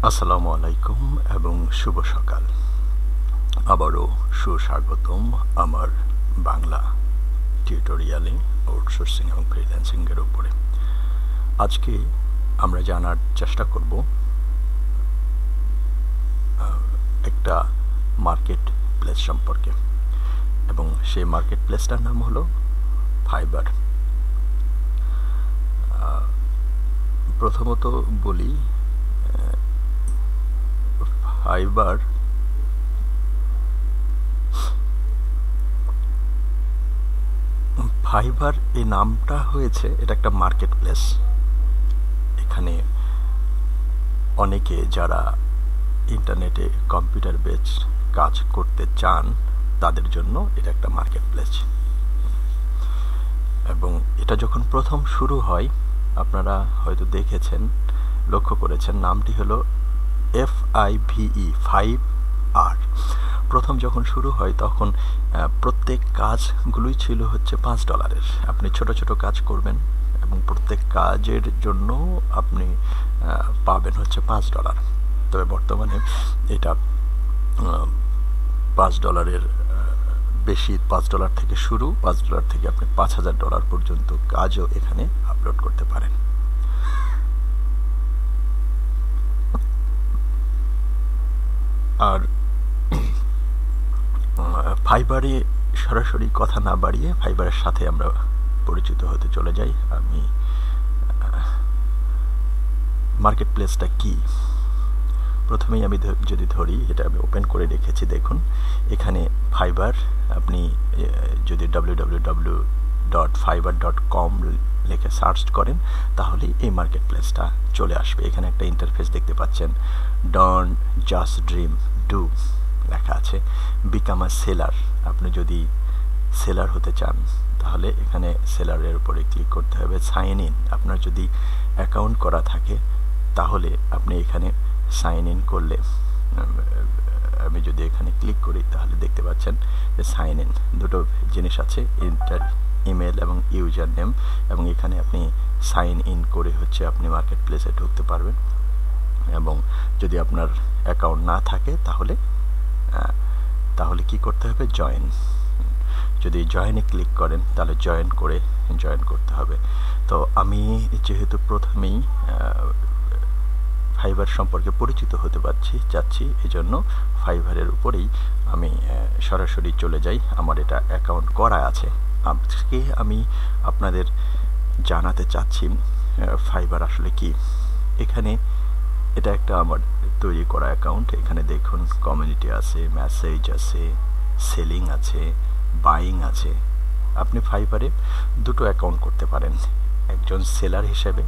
আসসালামু আলাইকুম এবং শুভ সকাল। আবারও সুস্বাগতম আমার বাংলা টিউটোরিয়ালে আউটসোর্সিং এবং ফ্রিল্যান্সিংয়ের উপরে। আজকে আমরা জানার চেষ্টা করব একটা মার্কেট প্লেস সম্পর্কে, এবং সেই মার্কেট প্লেসটার নাম হলো ফাইবার। প্রথমত বলি, ফাইবার এই নামটা হয়েছে, এটা একটা মার্কেট প্লেস। এখানে অনেকে যারা ইন্টারনেটে কম্পিউটার বেস কাজ করতে চান তাদের জন্য এটা একটা মার্কেট প্লেস। এবং এটা যখন প্রথম শুরু হয়, আপনারা হয়তো দেখেছেন, লক্ষ্য করেছেন, নামটি হলো FIVE 5R। প্রথম যখন শুরু হয় তখন প্রত্যেক কাজগুলোই ছিল হচ্ছে $5। আপনি ছোট ছোট কাজ করবেন এবং প্রত্যেক কাজের জন্য আপনি পাবেন হচ্ছে $5। তবে বর্তমানে এটা $5 বেশি, $5 থেকে শুরু, $5 থেকে আপনি $5000 পর্যন্ত কাজও এখানে আপলোড করতে পারেন। আর ফাইবারে সরাসরি কথা না বাড়িয়ে ফাইবারের সাথে আমরা পরিচিত হতে চলে যাই। আমি মার্কেট প্লেসটা কি, প্রথমেই আমি যদি ধরি, এটা আমি ওপেন করে রেখেছি। দেখুন এখানে ফাইবার, আপনি যদি www.fiverr.com লিখে সার্চ করেন তাহলে এই মার্কেট প্লেসটা চলে আসবে। এখানে একটা ইন্টারফেস দেখতে পাচ্ছেন, ডন্ট জাস্ট ড্রিম, ডু লেখা আছে। বিকাম আ সেলার, আপনি যদি সেলার হতে চান তাহলে এখানে সেলারের উপরে ক্লিক করতে হবে। সাইন ইন, আপনার যদি অ্যাকাউন্ট করা থাকে তাহলে আপনি এখানে সাইন ইন করলে, আমি যদি এখানে ক্লিক করি তাহলে দেখতে পাচ্ছেন যে সাইন ইন, দুটো জিনিস আছে, ইমেল এবং ইউজার নেম, এবং এখানে আপনি সাইন ইন করে হচ্ছে আপনি মার্কেট প্লেসে ঢুকতে পারবেন। এবং যদি আপনার অ্যাকাউন্ট না থাকে তাহলে কি করতে হবে, জয়েন। যদি জয়েনে ক্লিক করেন তাহলে জয়েন করতে হবে। তো আমি যেহেতু প্রথমেই ফাইবার সম্পর্কে পরিচিত হতে চাচ্ছি, এজন্য ফাইবারের উপরেই আমি সরাসরি চলে যাই। আমার এটা অ্যাকাউন্ট করা আছে। আজকে আমি আপনাদের জানাতে চাচ্ছি ফাইবার আসলে কি। এখানে এটা একটা আমার তৈরি করা অ্যাকাউন্ট। এখানে দেখুন কমিউনিটি আছে, মেসেজ আছে, সেলিং আছে, বাইং আছে। আপনি ফাইবারে দুটো অ্যাকাউন্ট করতে পারেন, একজন সেলার হিসেবে,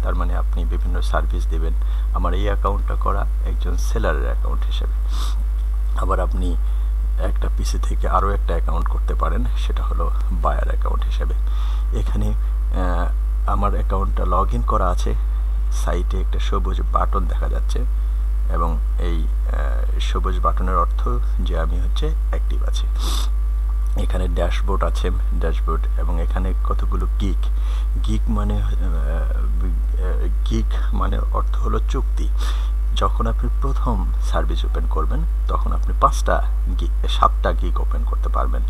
তার মানে আপনি বিভিন্ন সার্ভিস দেবেন। আমার এই অ্যাকাউন্টটা করা একজন সেলারের অ্যাকাউন্ট হিসেবে। আবার আপনি একটা পিসি থেকে আরও একটা অ্যাকাউন্ট করতে পারেন, সেটা হলো বায়ার অ্যাকাউন্ট হিসেবে। এখানে আমার অ্যাকাউন্টটা লগ ইন করা আছে। সাইটে একটা সবুজ বাটন দেখা যাচ্ছে, এবং এই সবুজ বাটনের অর্থ যে আমি হচ্ছে অ্যাক্টিভ আছি। এখানে ড্যাশবোর্ড আছে, এবং এখানে কতগুলো গিগ মানে অর্থ হলো চুক্তি। যখন আপনি প্রথম সার্ভিস ওপেন করবেন তখন আপনি 7টা গিগ ওপেন করতে পারবেন।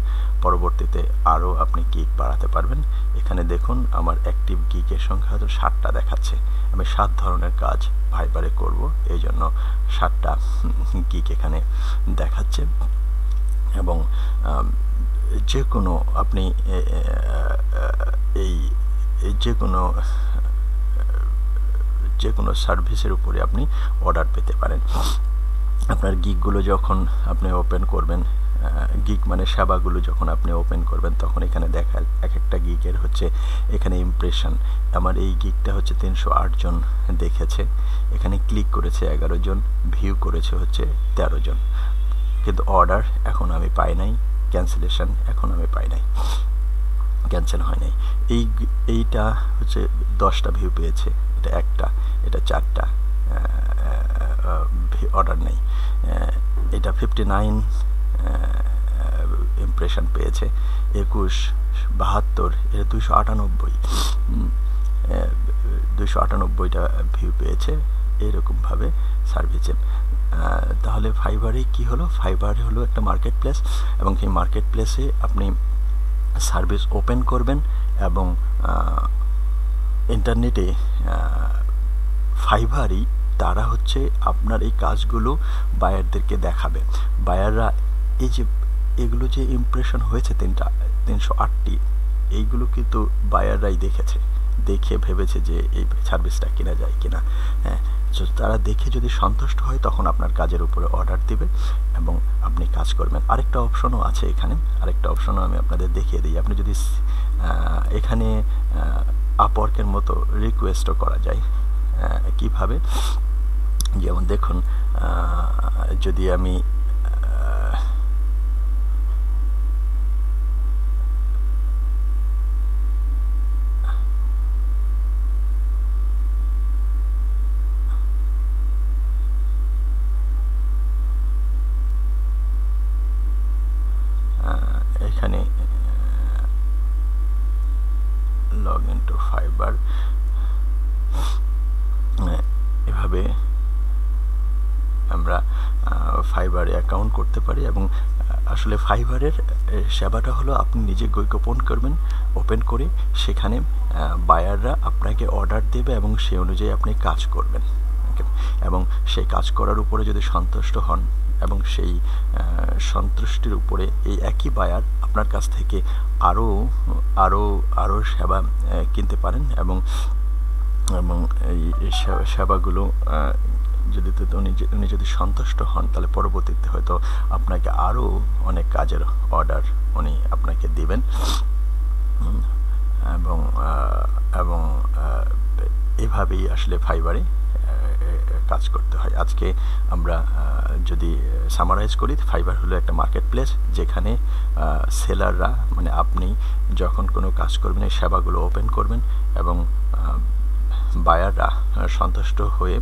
পরবর্তীতে আরও আপনি গিগ বাড়াতে পারবেন। এখানে দেখুন আমার অ্যাক্টিভ গিগের সংখ্যা হয়তো 7টা দেখাচ্ছে। আমি 7 ধরনের কাজ ফাইবারে করব, এই জন্য 7টা গিগ এখানে দেখাচ্ছে। এবং যে কোনো আপনি যে কোনো সার্ভিসের উপরে আপনি অর্ডার পেতে পারেন। আপনার গিগগুলো যখন আপনি ওপেন করবেন, গিগ মানে সেবাগুলো যখন আপনি ওপেন করবেন, তখন এখানে দেখায় এক একটা গিগের হচ্ছে এখানে ইমপ্রেশন। আমার এই গিগটা হচ্ছে 308 জন দেখেছে, এখানে ক্লিক করেছে 11 জন, ভিউ করেছে হচ্ছে 13 জন, কিন্তু অর্ডার এখন আমি পাই নাই, ক্যান্সেলেশন এখন আমি পাই নাই, ক্যান্সেল হয় নাই। এইটা হচ্ছে 10টা ভিউ পেয়েছে, এটা একটা, এটা 4টা, অর্ডার নেই। এটা 59 ইমপ্রেশন পেয়েছে, 21, 72, এটা 298, 298টা ভিউ পেয়েছে, এরকমভাবে সার্ভিসে। তাহলে ফাইবারে কি হলো? ফাইবার হলো একটা মার্কেট প্লেস, এবং সেই মার্কেট প্লেসে আপনি সার্ভিস ওপেন করবেন এবং ইন্টারনেটে ফাইবারই তারা হচ্ছে আপনার এই কাজগুলো বায়ারদেরকে দেখাবে। বায়াররা এই যে এগুলো যে ইমপ্রেশন হয়েছে 308টি, এইগুলো কিন্তু বায়াররাই দেখেছে, দেখে ভেবেছে যে এই সার্ভিসটা কেনা যায় কিনা। হ্যাঁ, তারা দেখে যদি সন্তুষ্ট হয় তখন আপনার কাজের উপরে অর্ডার দিবে এবং আপনি কাজ করবেন। আরেকটা অপশনও আছে এখানে, আরেকটা অপশনও আমি আপনাদের দেখিয়ে দিই। আপনি যদি এখানে আপওয়ার্কের মতো রিকোয়েস্টও করা যায়। কিভাবে? যেমন দেখুন, যদি আমি এখানে লগ ইন টু ফাইবার, এভাবে আমরা ফাইবারে অ্যাকাউন্ট করতে পারি। এবং আসলে ফাইবারের সেবাটা হলো আপনি নিজে ওপেন করে সেখানে বায়াররা আপনাকে অর্ডার দেবে এবং সেই অনুযায়ী আপনি কাজ করবেন। এবং সেই কাজ করার উপরে যদি সন্তুষ্ট হন এবং সেই সন্তুষ্টির উপরে এই একই বায়ার আপনার কাছ থেকে আরও আরও আরও সেবা কিনতে পারেন। এবং এবং এই সেবাগুলো যদি উনি যদি সন্তুষ্ট হন, তাহলে পরবর্তীতে হয়তো আপনাকে আরও অনেক কাজের অর্ডার উনি আপনাকে দিবেন। এবং এবং এভাবেই আসলে ফাইবারে কাজ করতে হয়। আজকে আমরা যদি সামারাইজ করি, ফাইবার হলো একটা মার্কেট প্লেস যেখানে সেলাররা, মানে আপনি যখন কোনো কাজ করবেন এই সেবাগুলো ওপেন করবেন এবং বায়াররা সন্তুষ্ট হয়ে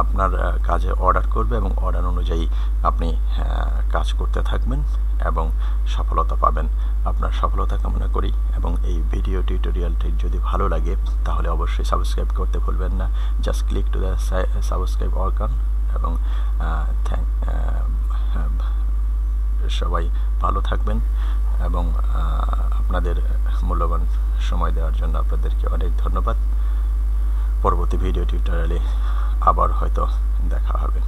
আপনার কাজে অর্ডার করবে এবং অর্ডার অনুযায়ী আপনি কাজ করতে থাকবেন এবং সফলতা পাবেন। আপনার সফলতা কামনা করি। এবং এই ভিডিও টিউটোরিয়ালটি যদি ভালো লাগে তাহলে অবশ্যই সাবস্ক্রাইব করতে ভুলবেন না। Just click to the subscribe icon. এবং সবাই ভালো থাকবেন এবং আপনাদের মূল্যবান সময় দেওয়ার জন্য আপনাদেরকে অনেক ধন্যবাদ। পরবর্তী ভিডিও টিউটোরিয়ালে আবার হয়তো দেখা হবে।